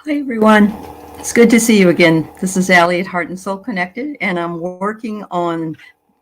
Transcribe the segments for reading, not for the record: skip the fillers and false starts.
Hi, everyone. It's good to see you again. This is Allie at Heart and Soul Connected, and I'm working on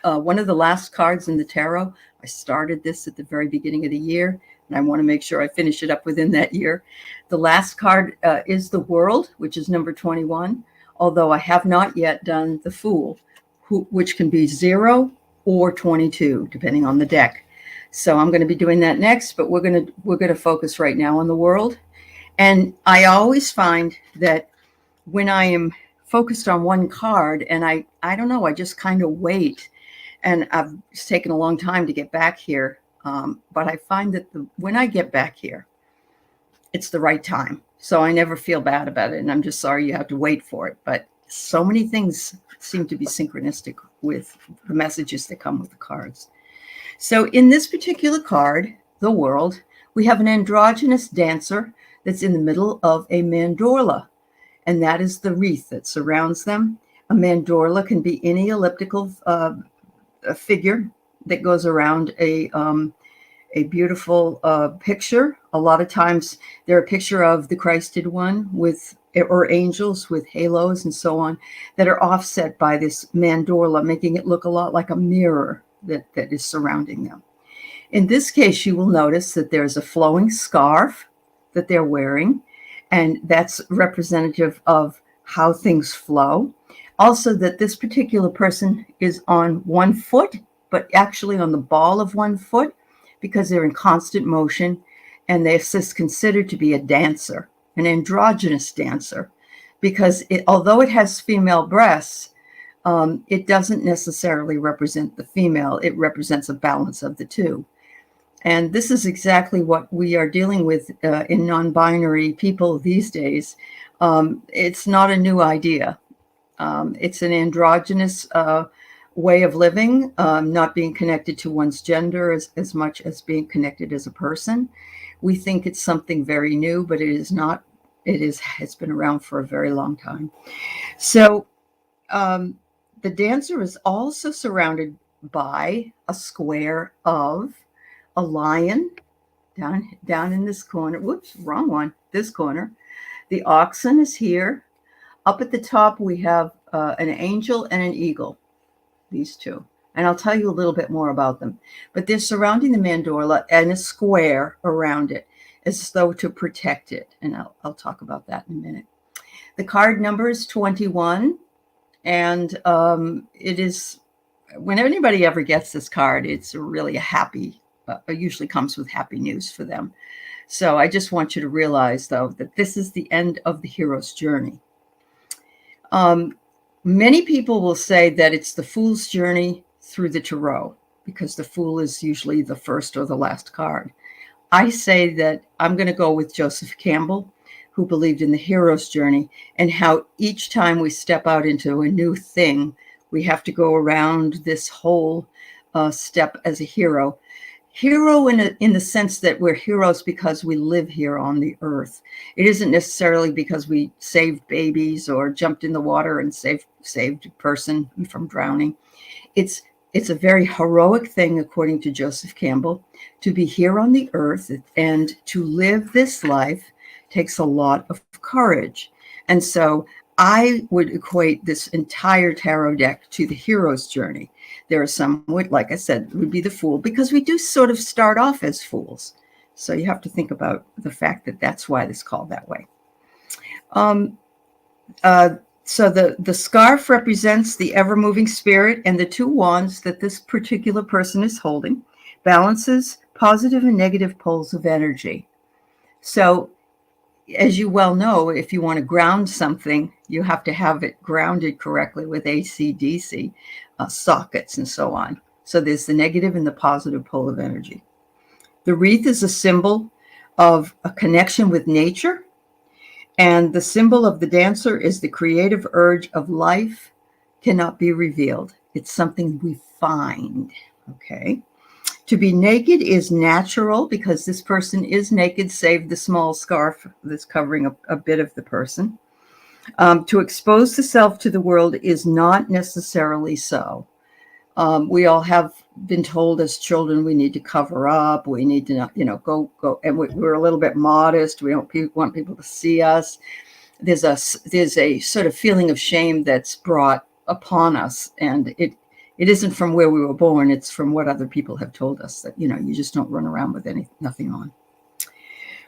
one of the last cards in the tarot. I started this at the very beginning of the year, and I want to make sure I finish it up within that year. The last card is the World, which is number 21, although I have not yet done the Fool, which can be 0 or 22, depending on the deck. So I'm going to be doing that next, but we're going to focus right now on the World. And I always find that when I am focused on one card and I don't know, I just kind of wait. And it's taken a long time to get back here. But I find that when I get back here, it's the right time. So I never feel bad about it. And I'm just sorry you have to wait for it. But so many things seem to be synchronistic with the messages that come with the cards. So in this particular card, the World, we have an androgynous dancer that's in the middle of a mandorla, and that is the wreath that surrounds them. A mandorla can be any elliptical figure that goes around a beautiful picture. A lot of times they're a picture of the Christed One or angels with halos and so on that are offset by this mandorla, making it look a lot like a mirror that is surrounding them. In this case, you will notice that there's a flowing scarf that they're wearing, and that's representative of how things flow. Also, that this particular person is on one foot, but actually on the ball of one foot, because they're in constant motion, and they're considered to be a dancer, an androgynous dancer, because although it has female breasts, it doesn't necessarily represent the female. It represents a balance of the two. And this is exactly what we are dealing with in non-binary people these days. It's not a new idea. It's an androgynous way of living, not being connected to one's gender as much as being connected as a person. We think it's something very new, but it is not. It's been around for a very long time. So the dancer is also surrounded by a square of a lion down in this corner. Whoops, wrong one. This corner. The oxen is here. Up at the top, we have an angel and an eagle, these two. And I'll tell you a little bit more about them. But they're surrounding the mandorla and a square around it as though to protect it. And I'll talk about that in a minute. The card number is 21. And it is, when anybody ever gets this card, it's really a happy usually comes with happy news for them. So I just want you to realize, though, that this is the end of the hero's journey. Many people will say that it's the fool's journey through the tarot, because the fool is usually the first or the last card. I say that I'm going to go with Joseph Campbell, who believed in the hero's journey and how each time we step out into a new thing, we have to go around this whole step as a hero. Hero in the sense that we're heroes because we live here on the earth. It isn't necessarily because we saved babies or jumped in the water and saved a person from drowning. It's a very heroic thing, according to Joseph Campbell, to be here on the earth, and to live this life takes a lot of courage. And so I would equate this entire tarot deck to the hero's journey. There are some, like I said, would be the fool, because we do sort of start off as fools. So you have to think about the fact that that's why it's called that way. So the scarf represents the ever-moving spirit, and the two wands that this particular person is holding balances positive and negative poles of energy. So as you well know, if you want to ground something, you have to have it grounded correctly with AC/DC sockets and so on. So there's the negative and the positive pole of energy. The wreath is a symbol of a connection with nature, and the symbol of the dancer is the creative urge of life cannot be revealed. It's something we find, okay? To be naked is natural, because this person is naked, save the small scarf that's covering a bit of the person. To expose the self to the world is not necessarily so. We all have been told as children we need to cover up. We need to, go, and we're a little bit modest. We don't want people to see us. there's a sort of feeling of shame that's brought upon us, and it isn't from where we were born. It's from what other people have told us, that, you just don't run around with nothing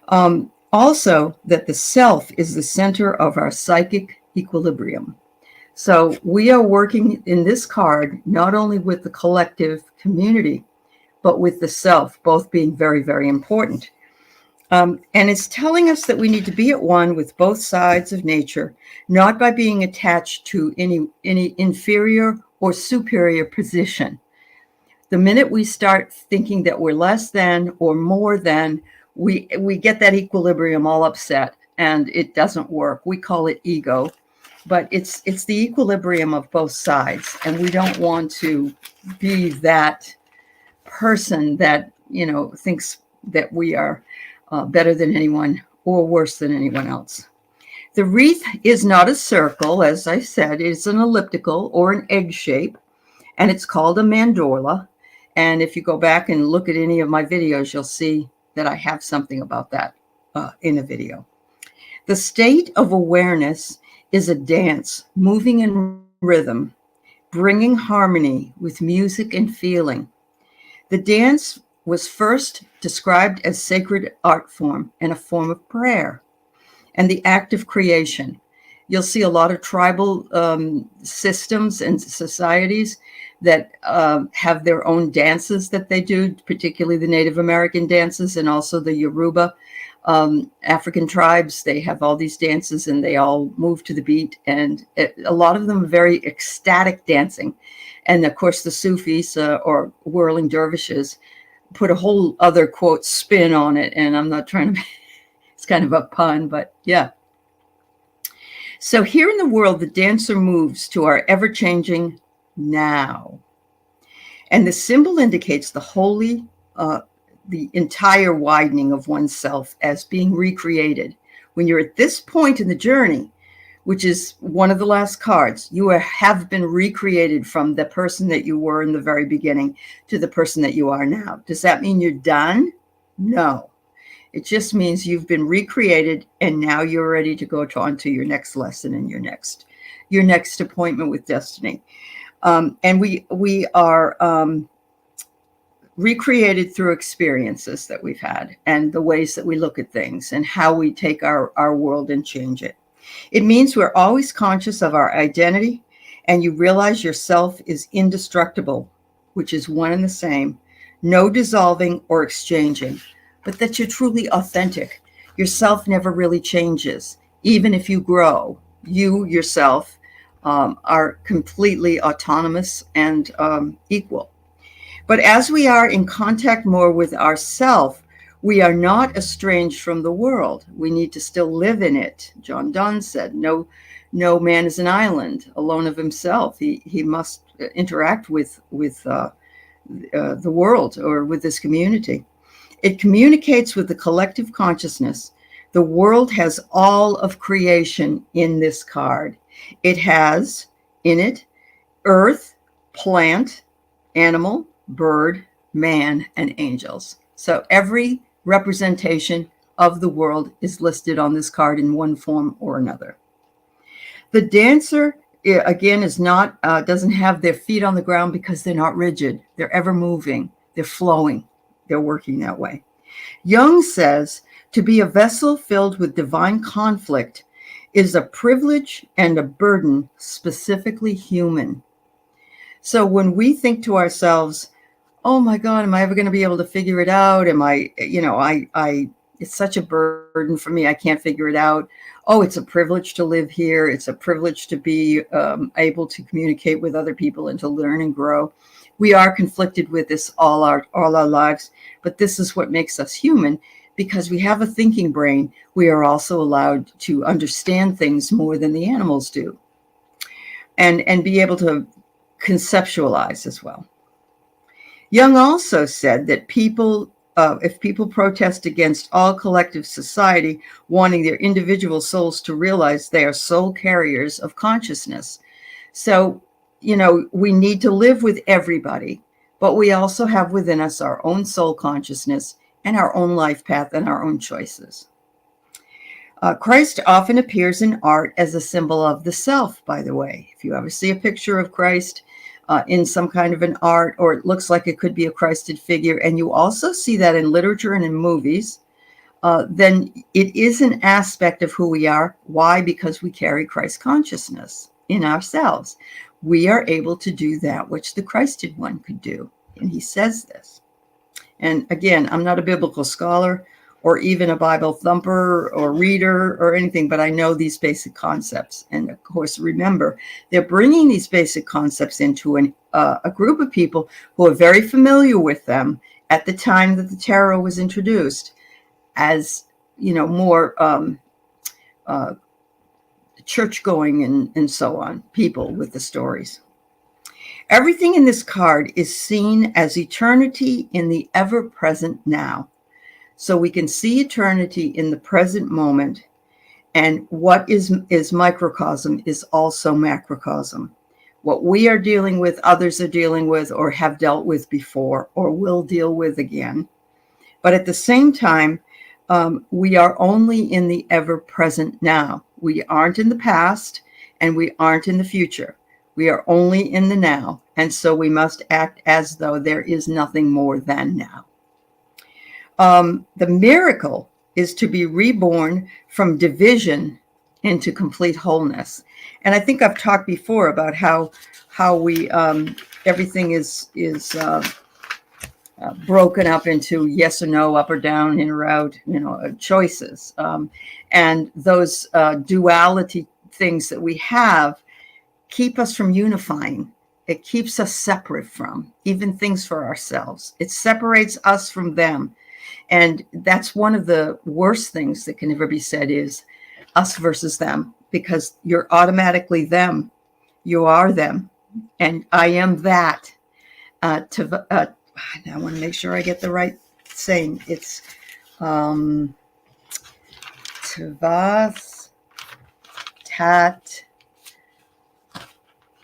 on. Also, that the self is the center of our psychic equilibrium. So we are working in this card not only with the collective community, but with the self, both being very, very important. And it's telling us that we need to be at one with both sides of nature, not by being attached to any inferior or superior position. The minute we start thinking that we're less than or more than, we get that equilibrium all upset, and it doesn't work. We call it ego, but it's the equilibrium of both sides, and we don't want to be that person that thinks that we are better than anyone or worse than anyone else. The wreath is not a circle, as I said. It's an elliptical or an egg shape, and it's called a mandorla. And if you go back and look at any of my videos, you'll see that I have something about that in a video. The state of awareness is a dance, moving in rhythm, bringing harmony with music and feeling. The dance was first described as sacred art form and a form of prayer and the act of creation. You'll see a lot of tribal systems and societies that have their own dances that they do, particularly the Native American dances and also the Yoruba African tribes. They have all these dances and they all move to the beat, and a lot of them are very ecstatic dancing. And of course, the Sufis or whirling dervishes put a whole other, quote, spin on it. And I'm not trying to, it's kind of a pun, but yeah. So here in the world, the dancer moves to our ever-changing now. And the symbol indicates the entire widening of oneself as being recreated. When you're at this point in the journey, which is one of the last cards, you have been recreated from the person that you were in the very beginning to the person that you are now. Does that mean you're done? No. It just means you've been recreated, and now you're ready to go on to your next lesson and your next appointment with destiny. And we are recreated through experiences that we've had and the ways that we look at things and how we take our world and change it. It means we're always conscious of our identity, and you realize yourself is indestructible, which is one and the same, no dissolving or exchanging, but that you're truly authentic. Yourself never really changes. Even if you grow, you yourself are completely autonomous and equal. But as we are in contact more with ourself, we are not estranged from the world. We need to still live in it. John Donne said, no man is an island alone of himself. He must interact with the world or with this community. It communicates with the collective consciousness. The world has all of creation in this card. It has in it earth, plant, animal, bird, man, and angels. So every representation of the world is listed on this card in one form or another. The dancer, again, is not doesn't have their feet on the ground because they're not rigid. They're ever moving. They're flowing. They're working that way. Jung says to be a vessel filled with divine conflict is a privilege and a burden specifically human. So when we think to ourselves, oh my God, am I ever going to be able to figure it out? Am I, it's such a burden for me. I can't figure it out. Oh, it's a privilege to live here. It's a privilege to be able to communicate with other people and to learn and grow. We are conflicted with this all our lives, but this is what makes us human. Because we have a thinking brain, we are also allowed to understand things more than the animals do, and be able to conceptualize as well. Jung also said that if people protest against all collective society, wanting their individual souls to realize they are soul carriers of consciousness. So, we need to live with everybody, but we also have within us our own soul consciousness and our own life path and our own choices. Christ often appears in art as a symbol of the self, by the way. If you ever see a picture of Christ in some kind of an art, or it looks like it could be a Christed figure, and you also see that in literature and in movies, then it is an aspect of who we are. Why? Because we carry Christ consciousness in ourselves. We are able to do that which the Christed one could do. And he says this. And again, I'm not a biblical scholar or even a Bible thumper or reader or anything, but I know these basic concepts. And of course, remember, they're bringing these basic concepts into a group of people who are very familiar with them at the time that the tarot was introduced, as more church going and so on, people with the stories. Everything in this card is seen as eternity in the ever-present now. So we can see eternity in the present moment, and what is microcosm is also macrocosm. What we are dealing with, others are dealing with, or have dealt with before, or will deal with again. But at the same time, we are only in the ever-present now. We aren't in the past, and we aren't in the future. We are only in the now, and so we must act as though there is nothing more than now. The miracle is to be reborn from division into complete wholeness. And I think I've talked before about how we everything is broken up into yes or no, up or down, in or out, choices. And those duality things that we have keep us from unifying. It keeps us separate from even things for ourselves. It separates us from them. And that's one of the worst things that can ever be said, is us versus them, because you're automatically them. You are them. And I am that. I want to make sure I get the right saying. It's Tavas Tat.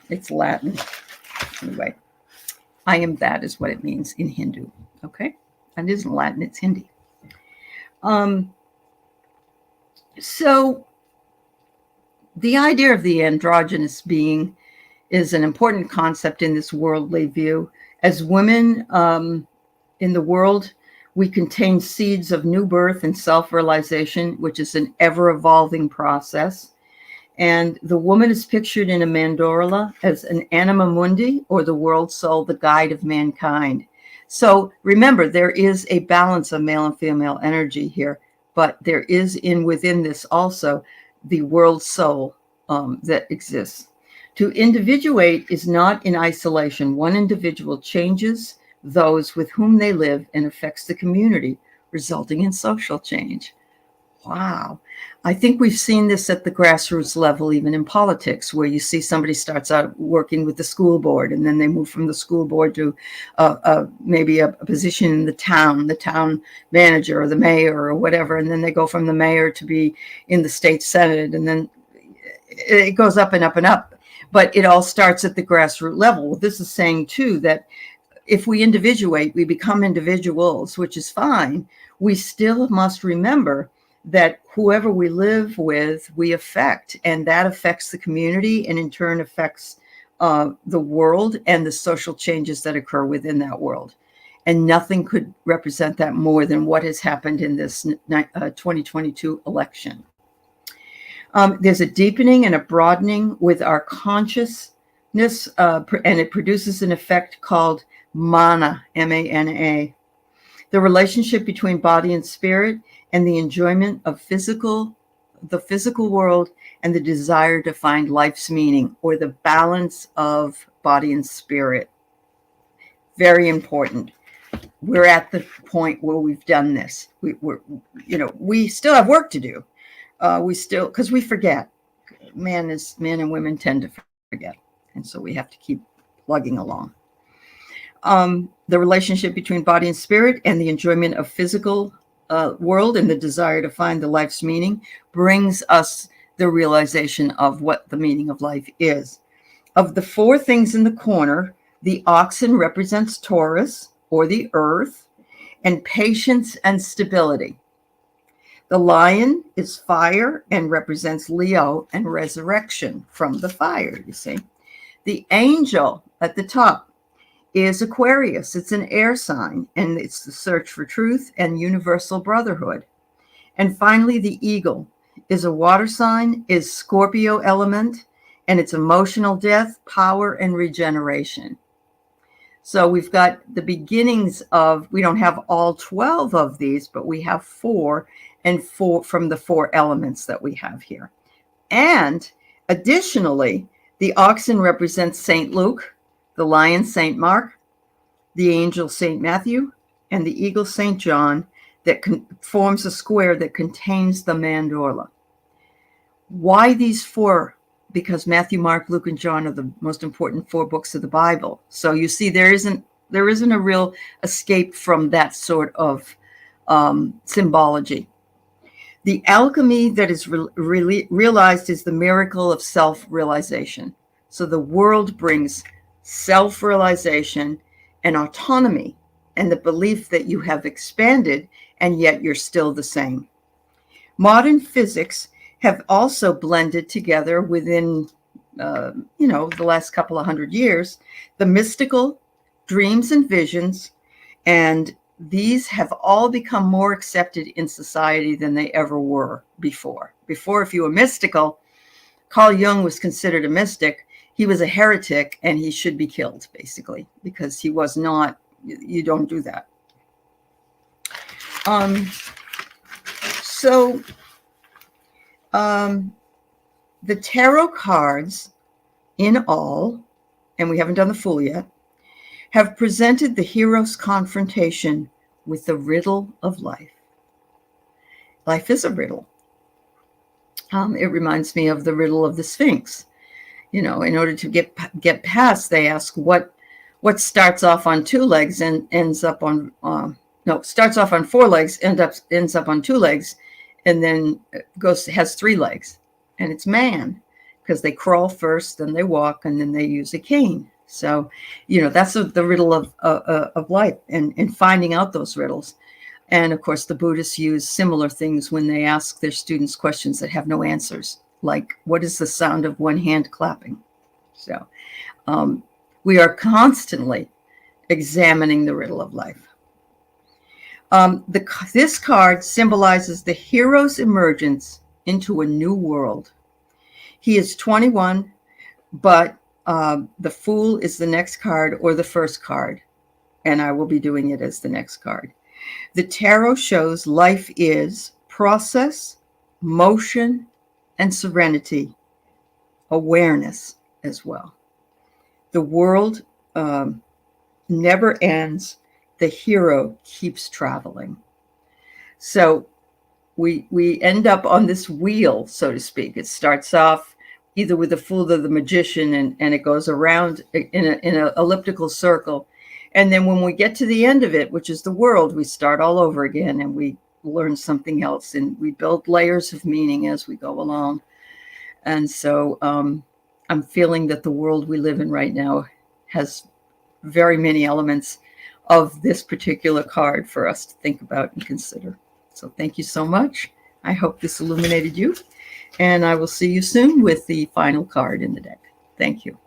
It's Latin. Anyway, I am that is what it means in Hindu. Okay? And it isn't Latin, it's Hindi. So the idea of the androgynous being is an important concept in this worldly view. As women in the world, we contain seeds of new birth and self-realization, which is an ever-evolving process. And the woman is pictured in a mandorla as an anima mundi, or the world soul, the guide of mankind. So remember, there is a balance of male and female energy here, but there is within this also the world soul that exists. To individuate is not in isolation. One individual changes those with whom they live and affects the community, resulting in social change. Wow. I think we've seen this at the grassroots level, even in politics, where you see somebody starts out working with the school board, and then they move from the school board to maybe a position in the town manager or the mayor or whatever, and then they go from the mayor to be in the state senate, and then it goes up and up and up. But it all starts at the grassroots level. Well, this is saying, too, that if we individuate, we become individuals, which is fine. We still must remember that whoever we live with, we affect, and that affects the community, and in turn affects the world and the social changes that occur within that world. And nothing could represent that more than what has happened in this 2022 election. There's a deepening and a broadening with our consciousness, and it produces an effect called mana, M-A-N-A. The relationship between body and spirit, and the enjoyment of the physical world, and the desire to find life's meaning, or the balance of body and spirit. Very important. We're at the point where we've done this. We still have work to do. Because we forget. Men and women tend to forget, and so we have to keep plugging along. The relationship between body and spirit, and the enjoyment of physical world, and the desire to find the life's meaning, brings us the realization of what the meaning of life is. Of the four things in the corner, the oxen represents Taurus, or the earth, and patience and stability. The lion is fire and represents Leo and resurrection from the fire, you see. The angel at the top is Aquarius. It's an air sign, and it's the search for truth and universal brotherhood. And finally, the eagle is a water sign, is Scorpio element, and it's emotional death, power, and regeneration. So we've got the beginnings of, we don't have all 12 of these, but we have 4 and 4 from the 4 elements that we have here. And additionally, the oxen represents St. Luke, the lion, St. Mark, the angel, St. Matthew, and the eagle, St. John, that forms a square that contains the mandorla. Why these 4? Because Matthew, Mark, Luke, and John are the most important 4 books of the Bible. So you see, there isn't a real escape from that sort of symbology. The alchemy that is realized is the miracle of self-realization. So the world brings self-realization and autonomy and the belief that you have expanded and yet you're still the same. Modern physics have also blended together within, the last couple of 100 years, the mystical, dreams and visions, and these have all become more accepted in society than they ever were before. Before, if you were mystical, Carl Jung was considered a mystic. He was a heretic and he should be killed, basically, because he was not, you don't do that. The tarot cards in all, and we haven't done the Fool yet, have presented the hero's confrontation with the riddle of life. Life is a riddle. It reminds me of the riddle of the Sphinx. In order to get past, they ask what starts off on 2 legs and ends up on starts off on 4 legs, ends up on 2 legs, and then has 3 legs, and it's man, because they crawl first, then they walk, and then they use a cane. So, that's the riddle of life, and finding out those riddles. And of course, the Buddhists use similar things when they ask their students questions that have no answers, like what is the sound of one hand clapping? So, we are constantly examining the riddle of life. This card symbolizes the hero's emergence into a new world. He is 21, but the Fool is the next card or the first card, and I will be doing it as the next card. The tarot shows life is process, motion, and serenity, awareness as well. The world never ends. The hero keeps traveling. So we end up on this wheel, so to speak. It starts off either with the Fool or the Magician, and it goes around in an elliptical circle. And then when we get to the end of it, which is the world, we start all over again and we learn something else, and we build layers of meaning as we go along. And so I'm feeling that the world we live in right now has very many elements of this particular card for us to think about and consider. So thank you so much. I hope this illuminated you, and I will see you soon with the final card in the deck. Thank you.